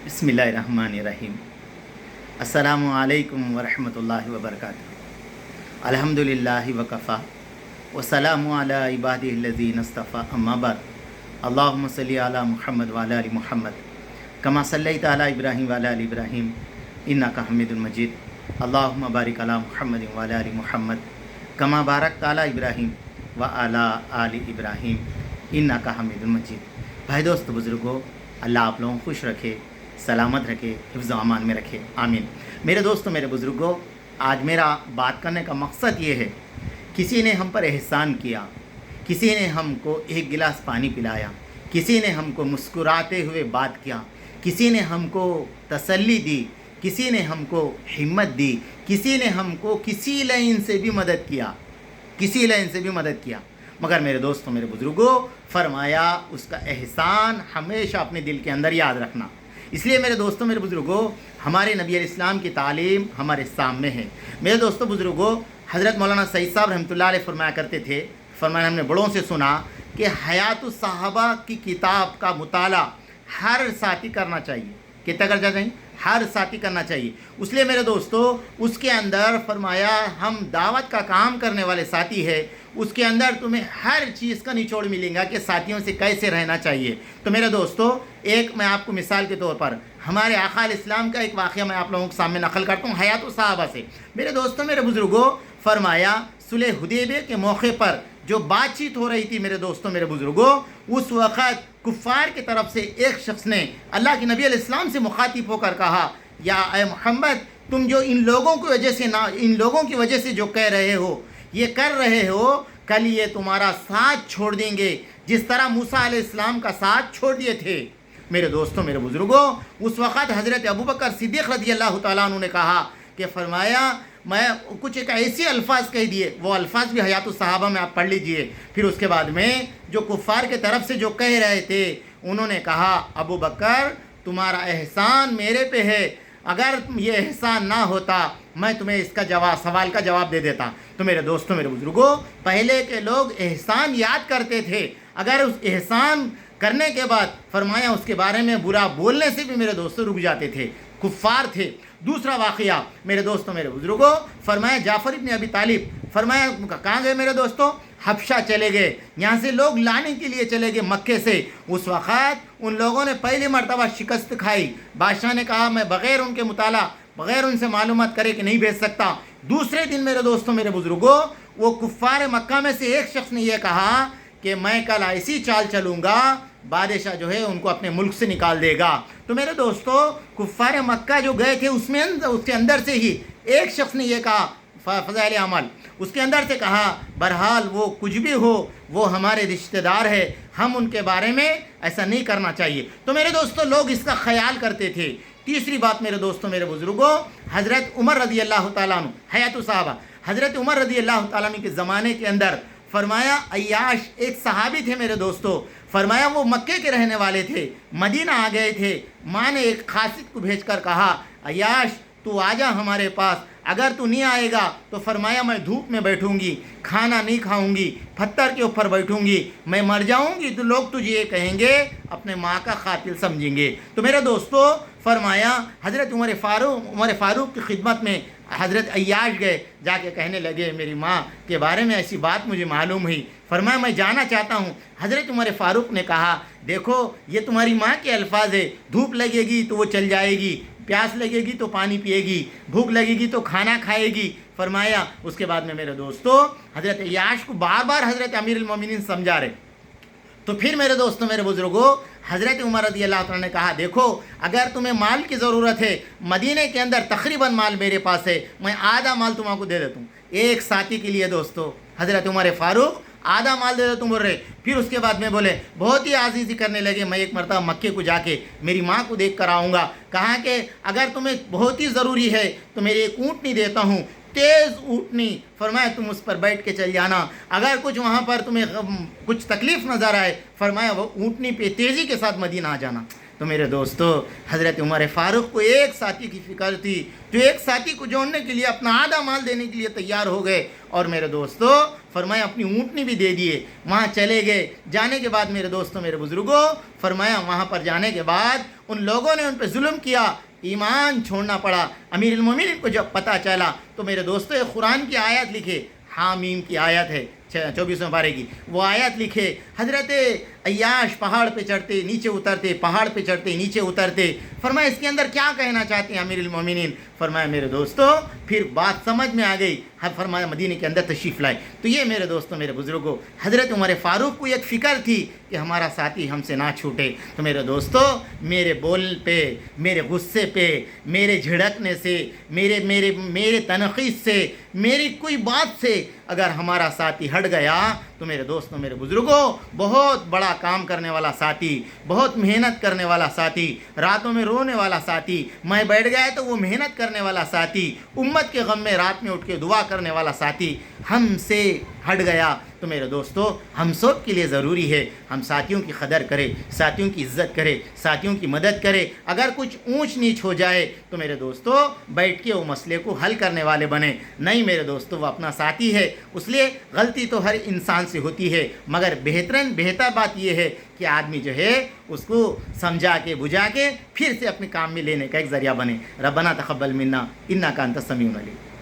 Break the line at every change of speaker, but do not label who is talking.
बिस्मिल्लाहिर्रहमानिर्रहीम। अस्सलामु अलैकुम वरहमतुल्लाहि वबरकातुहू। अल्हम्दुलिल्लाहि वकफ़ा वस्सलामु अला इबादिहिल्लज़ीना इस्तफ़ा अम्मा बाद। अल्लाहुम्मा सल्लि अला मुहम्मद व अला आलि मुहम्मद कमा सल्लैता अला इब्राहीम व अला आलि इब्राहीम इन्नका हमीदुल मजीद। अल्लाहुम्मा बारिक अला मुहम्मद व अला आलि मुहम्मद कमा बारकता अला इब्राहीम व अला आलि इब्राहीम इन्नका हमीदुल मजीद। भाई दोस्त बुज़ुर्गों, अल्लाह आप लोगों को खुश रखे, सलामत रखे, हिफ्ज़ व अमान में रखे, आमीन। मेरे दोस्तों, मेरे बुज़ुर्गों, आज मेरा बात करने का मकसद ये है, किसी ने हम पर एहसान किया, किसी ने हमको एक गिलास पानी पिलाया, किसी ने हमको मुस्कुराते हुए बात किया, किसी ने हमको तसल्ली दी, किसी ने हमको हिम्मत दी, किसी ने हमको किसी लाइन से भी मदद किया, किसी लाइन से भी मदद किया। मगर मेरे दोस्तों, मेरे बुज़ुर्गों, फरमाया उसका एहसान हमेशा अपने दिल के अंदर याद रखना। इसलिए मेरे दोस्तों, मेरे बुज़ुर्गों, हमारे नबी अलैहिस्सलाम की तालीम हमारे सामने है। मेरे दोस्तों बुज़ुर्गों, हज़रत मौलाना सईद साहब रहमतुल्लाह अलैह फरमाया करते थे, फरमाया हमने बड़ों से सुना कि हयातुस सहाबा की किताब का मुताला हर साथी करना चाहिए। कितना करना चाहिए? हर साथी करना चाहिए। इसलिए मेरे दोस्तों, उसके अंदर फरमाया हम दावत का काम करने वाले साथी है, उसके अंदर तुम्हें हर चीज़ का निचोड़ मिलेगा कि साथियों से कैसे रहना चाहिए। तो मेरे दोस्तों, एक मैं आपको मिसाल के तौर पर हमारे आका अलैहिस्सलाम का एक वाक़या मैं आप लोगों के सामने नकल करता हूँ हयातुस सहाबा से। मेरे दोस्तों, मेरे बुज़ुर्गों, फरमाया सुलह हुदैबिया के मौके पर जो बातचीत हो रही थी मेरे दोस्तों, मेरे बुज़ुर्गों, उस वक़्त कुफ़ार की तरफ से एक शख्स ने अल्लाह के नबी अलैहिस्सलाम से मुखातिब होकर कहा, या ए मोहम्मद, तुम जो इन लोगों की वजह से इन लोगों की वजह से जो कह रहे हो, ये कर रहे हो, कल ये तुम्हारा साथ छोड़ देंगे जिस तरह मूसा अलैहिस्सलाम का साथ छोड़ दिए थे। मेरे दोस्तों, मेरे बुज़ुर्गों, उस वक़्त हज़रत अबू बकर सिद्दीक़ रज़ियल्लाहु ताला अन्हु ने कहा कि फरमाया मैं कुछ एक ऐसे अल्फाज कह दिए, वो अल्फाज भी हयातुस सहाबा में आप पढ़ लीजिए। फिर उसके बाद में जो कुफ़ार के तरफ से जो कह रहे थे, उन्होंने कहा अबू बकर, तुम्हारा एहसान मेरे पे है, अगर ये एहसान ना होता मैं तुम्हें इसका सवाल का जवाब दे देता। तो मेरे दोस्तों, मेरे बुज़ुर्गों, पहले के लोग एहसान याद करते थे, अगर उस एहसान करने के बाद फरमाया उसके बारे में बुरा बोलने से भी मेरे दोस्तों रुक जाते थे, कुफ़ार थे। दूसरा वाक़या मेरे दोस्तों, मेरे बुज़ुर्गों, फरमाया जाफ़र इब्न अबी तालिब, फरमाया कहाँ गए मेरे दोस्तों? हबशा चले गए, यहाँ से लोग लाने के लिए चले गए मक्के से। उस वक़्त उन लोगों ने पहली मरतबा शिकस्त खाई। बादशाह ने कहा मैं बग़ैर उनके मुताला, बग़ैर उनसे मालूमात करे कि नहीं भेज सकता। दूसरे दिन मेरे दोस्तों, मेरे बुज़ुर्गों, वो कुफ़ार मक्का में से एक शख्स ने यह कहा कि मैं कल ऐसी चाल चलूँगा, बादशाह जो है उनको अपने मुल्क से निकाल देगा। तो मेरे दोस्तों, कुफ़ार मक्का जो गए थे उसके अंदर से ही एक शख्स ने यह कहा, फ़ज़ाइल अमल, उसके अंदर से कहा बहरहाल वो कुछ भी हो, वो हमारे रिश्तेदार है, हम उनके बारे में ऐसा नहीं करना चाहिए। तो मेरे दोस्तों, लोग इसका ख्याल करते थे। तीसरी बात मेरे दोस्तों, मेरे बुज़ुर्गों, हज़रत उमर रज़ियल्लाहु ताला अन्हु, हयातुस सहाबा, हज़रत उमर रज़ियल्लाहु ताला अन्हु के ज़माने के अंदर फरमाया अय्याश एक सहाबी थे मेरे दोस्तों, फरमाया वो मक्के के रहने वाले थे, मदीना आ गए थे। माँ ने एक खासिद को भेजकर कहा अय्याश तू आजा हमारे पास, अगर तू नहीं आएगा तो फरमाया मैं धूप में बैठूंगी, खाना नहीं खाऊंगी, पत्थर के ऊपर बैठूंगी, मैं मर जाऊंगी तो लोग तुझे ये कहेंगे अपने माँ का कातिल समझेंगे। तो मेरे दोस्तों, फरमाया हज़रत उमर फ़ारूक की खिदमत में हज़रत अय्याश गए, जाके कहने लगे मेरी माँ के बारे में ऐसी बात मुझे मालूम हुई, फरमाया मैं जाना चाहता हूँ। हज़रत उमर फ़ारूक ने कहा देखो ये तुम्हारी माँ के अल्फाज है, धूप लगेगी तो वो चल जाएगी, प्यास लगेगी तो पानी पिएगी, भूख लगेगी तो खाना खाएगी। फरमाया उसके बाद में मेरे दोस्तों, हज़रत अय्याश को बार बार हज़रत अमीरुल मोमिनीन समझा रहे। तो फिर मेरे दोस्तों, मेरे बुज़ुर्गों, हज़रत उमर रज़ियल्लाहु अन्हु ने कहा देखो अगर तुम्हें माल की ज़रूरत है, मदीने के अंदर तकरीबन माल मेरे पास है, मैं आधा माल तुम्हारे दे देता हूँ। एक साथी के लिए दोस्तों हज़रत उमर फ़ारूक आधा माल दे दे तुम बोल रहे। फिर उसके बाद में बोले बहुत ही आज़ीज़ी करने लगे, मैं एक मरतबा मक्के को जाके मेरी माँ को देख कर आऊँगा। कहा कि अगर तुम्हें बहुत ही ज़रूरी है तो मेरी एक ऊँटनी देता हूँ, तेज़ ऊँटनी, फरमाया तुम उस पर बैठ के चल जाना, अगर कुछ वहाँ पर तुम्हें कुछ तकलीफ़ नज़र आए, फरमाया वो ऊँटनी पे तेज़ी के साथ मदीना आ जाना। تو میرے دوستو حضرت عمر فاروق کو ایک ساتھی کی فکر تھی جو ایک ساتھی کو جوڑنے کے لیے اپنا آدھا مال دینے کے لیے تیار ہو گئے، اور میرے دوستو فرمایا اپنی اونٹنی بھی دے دیے، وہاں چلے گئے۔ جانے کے بعد میرے دوستو میرے بزرگوں فرمایا وہاں پر جانے کے بعد ان لوگوں نے ان پہ ظلم کیا، ایمان چھوڑنا پڑا۔ امیر المومنین کو جب پتہ چلا تو میرے دوستو ایک قرآن کی آیت لکھے، حامیم کی آیت ہے 24ویں پارے کی، وہ آیت لکھے حضرت عیاش پہاڑ پہ چڑھتے نیچے اترتے، پہاڑ پہ چڑھتے نیچے اترتے۔ فرمایا اس کے اندر کیا کہنا چاہتے ہیں امیر المومنین؟ فرمایا میرے دوستو پھر بات سمجھ میں آ گئی، فرمایا مدینے کے اندر تشریف لائے۔ تو یہ میرے دوستو میرے بزرگوں حضرت عمر فاروق کو ایک فکر تھی کہ ہمارا ساتھی ہم سے نہ چھوٹے۔ تو میرے دوستو میرے بول پہ، میرے غصے پہ، میرے جھڑکنے سے، میرے تنقید سے، میری کوئی بات سے اگر ہمارا ساتھی ہٹ گیا تو میرے دوستوں میرے بزرگوں بہت بڑا کام کرنے والا ساتھی، بہت محنت کرنے والا ساتھی، راتوں میں رونے والا ساتھی، میں بیٹھ گیا تو وہ محنت کرنے والا ساتھی، امت کے غم میں رات میں اٹھ کے دعا کرنے والا ساتھی ہم سے ہٹ گیا تو میرے دوستو ہم سب کے لیے ضروری ہے ہم ساتھیوں کی قدر کریں، ساتھیوں کی عزت کریں، ساتھیوں کی مدد کریں۔ اگر کچھ اونچ نیچ ہو جائے تو میرے دوستو بیٹھ کے وہ مسئلے کو حل کرنے والے بنے، نہیں میرے دوستو وہ اپنا ساتھی ہے، اس لیے غلطی تو ہر انسان سے ہوتی ہے، مگر بہتر بات یہ ہے کہ آدمی جو ہے اس کو سمجھا کے بجھا کے پھر سے اپنے کام میں لینے کا ایک ذریعہ بنے۔ ربنا تقبل منا انک انت السمیع العلیم۔